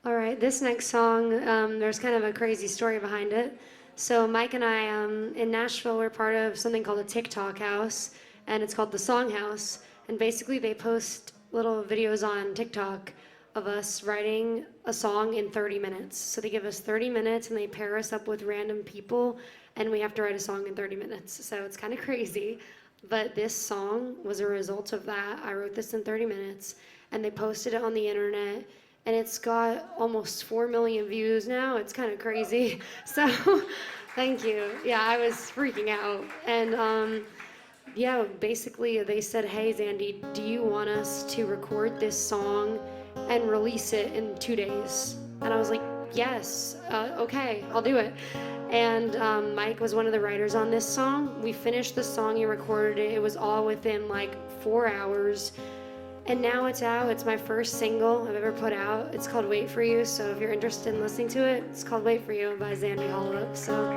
All right, this next song, there's kind of a crazy story behind it. So Mike and I, in Nashville, we're part of something called a TikTok house, and it's called the Song House. And basically, they post little videos on TikTok of us writing a song in 30 minutes. So they give us 30 minutes, and they pair us up with random people, and we have to write a song in 30 minutes. So it's kind of crazy. But this song was a result of that. I wrote this in 30 minutes, and they posted it on the internet, and it's got almost 4 million views now. It's kind of crazy. So thank you. Yeah, I was freaking out. And yeah, basically they said, hey, Zandi, do you want us to record this song and release it in 2 days? And I was like, yes, okay, I'll do it. And Mike was one of the writers on this song. We finished the song, he recorded it. It was all within like 4 hours. And now it's out. It's my first single I've ever put out. It's called Wait For You. So if you're interested in listening to it, it's called Wait For You by Zandi Holup. So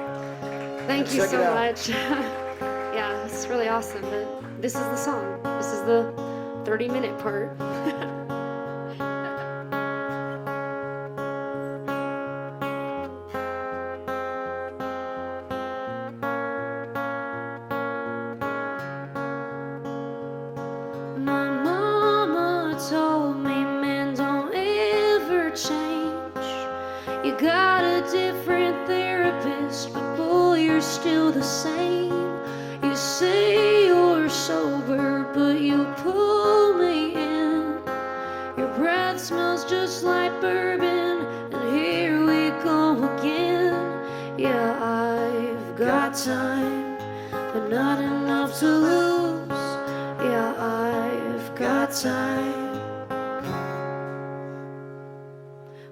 thank you so much. Yeah, it's really awesome. But this is the song. This is the 30-minute part. Told me men don't ever change. You got a different therapist, but boy, you're still the same. You say you're sober, but you pull me in. Your breath smells just like bourbon, and here we go again. Yeah, I've got time, but not enough to lose. Yeah, I've got time.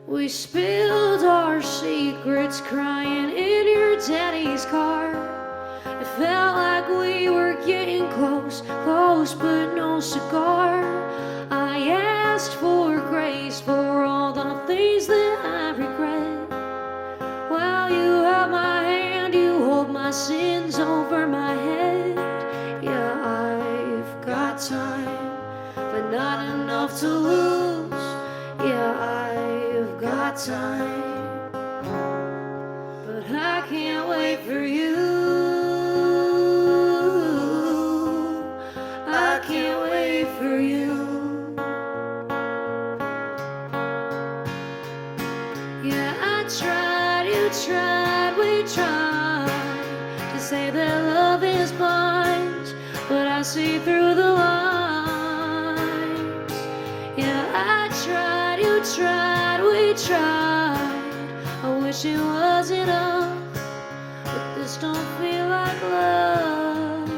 We spilled our secrets crying in your daddy's car. It felt like we were getting close, close but no cigar. I asked for grace for all the things that I regret. While you held my hand, you hold my sins over my head. Yeah, I've got time, but not enough to lose. Yeah, I've got time, but I can't wait for you. I can't wait for you. Yeah, I tried, you tried, we tried to say that love is blind, but I see through the lines. Yeah, I tried, you tried, we tried. I wish it was enough, but this don't feel like love.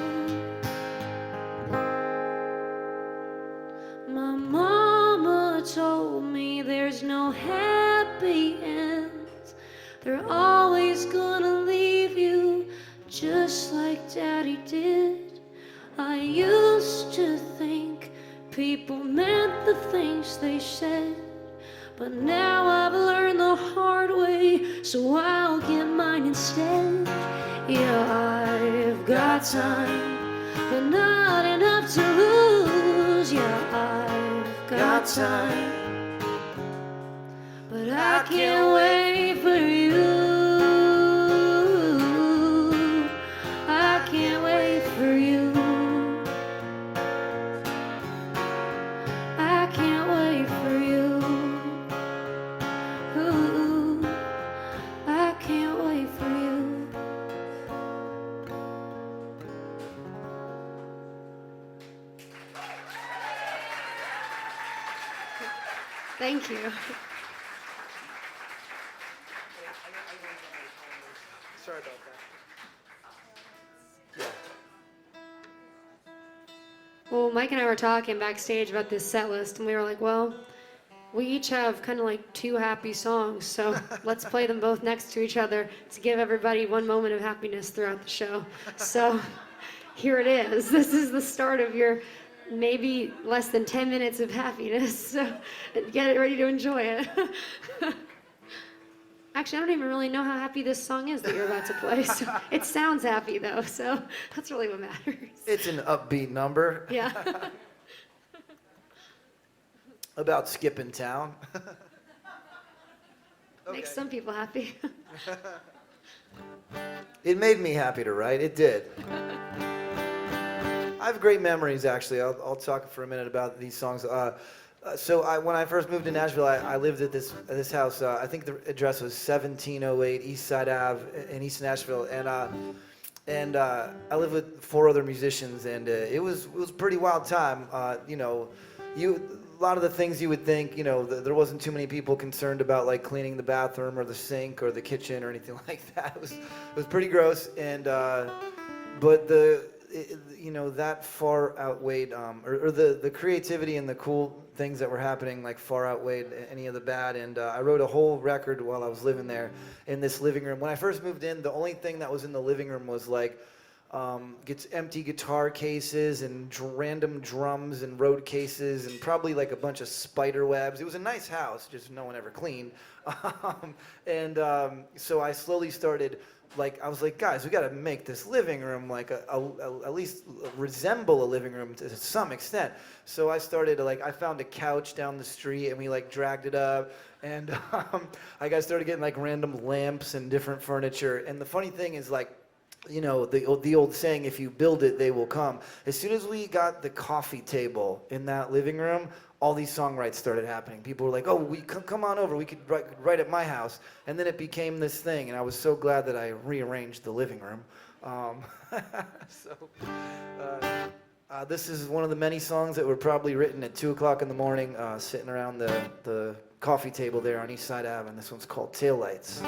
My mama told me there's no happy ends. They're always gonna leave you just like Daddy did. I used to think people meant the things they said, but now I've learned the hard way, so I'll get mine instead. Yeah, I've got time, but not enough to lose. Yeah, I've got time, but I can't wait for you. I can't wait for you. I can't wait for you. Ooh, I can't wait for you. Thank you. Sorry about that. Well, Mike and I were talking backstage about this set list, and we were like, well, we each have kind of like 2 happy songs, so let's play them both next to each other to give everybody one moment of happiness throughout the show. So here it is. This is the start of your maybe less than 10 minutes of happiness, so get ready to enjoy it. Actually, I don't even really know how happy this song is that you're about to play, so it sounds happy though, so that's really what matters. It's an upbeat number. Yeah. About skipping town. Makes some people happy. It made me happy to write. It did. I have great memories, actually. I'll talk for a minute about these songs. When I first moved to Nashville, I lived at this house. I think the address was 1708 East Side Ave in East Nashville, and I lived with 4 other musicians, and it was a pretty wild time. A lot of the things you would think, there wasn't too many people concerned about like cleaning the bathroom or the sink or the kitchen or anything like that. It was pretty gross, and but that far outweighed, or the creativity and the cool things that were happening like far outweighed any of the bad. And I wrote a whole record while I was living there in this living room. When I first moved in, the only thing that was in the living room was like empty guitar cases and random drums and road cases and probably like a bunch of spider webs. It was a nice house, just no one ever cleaned. So I slowly started, I was like, guys, we got to make this living room like at least resemble a living room to some extent. So I started I found a couch down the street and we dragged it up, and I started getting random lamps and different furniture. And the funny thing is the old saying, if you build it, they will come. As soon as we got the coffee table in that living room, all these songwrites started happening. People were like, oh, come on over. We could write at my house. And then it became this thing, and I was so glad that I rearranged the living room. This is one of the many songs that were probably written at 2 o'clock in the morning, sitting around the coffee table there on East Side Ave, and this one's called Taillights.